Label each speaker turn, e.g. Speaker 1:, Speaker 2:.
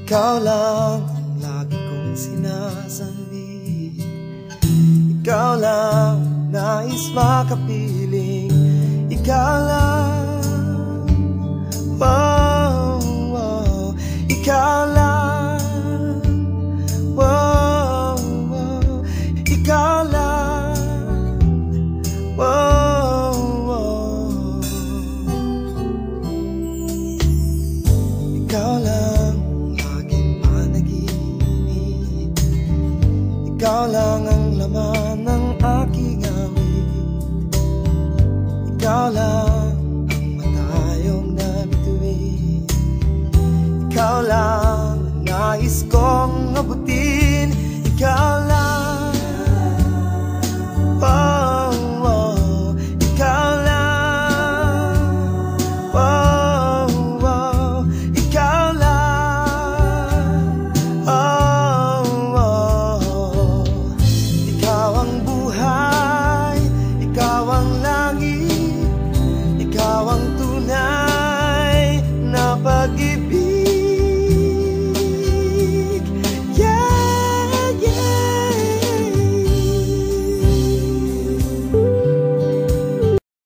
Speaker 1: Ikaw lang ang lagi kong sinasabi. Ikaw lang nais makapiling. Ikaw lang, wow, wow. Ikaw lang, wow, wow. Ikaw lang, wow, wow. Ikaw lang.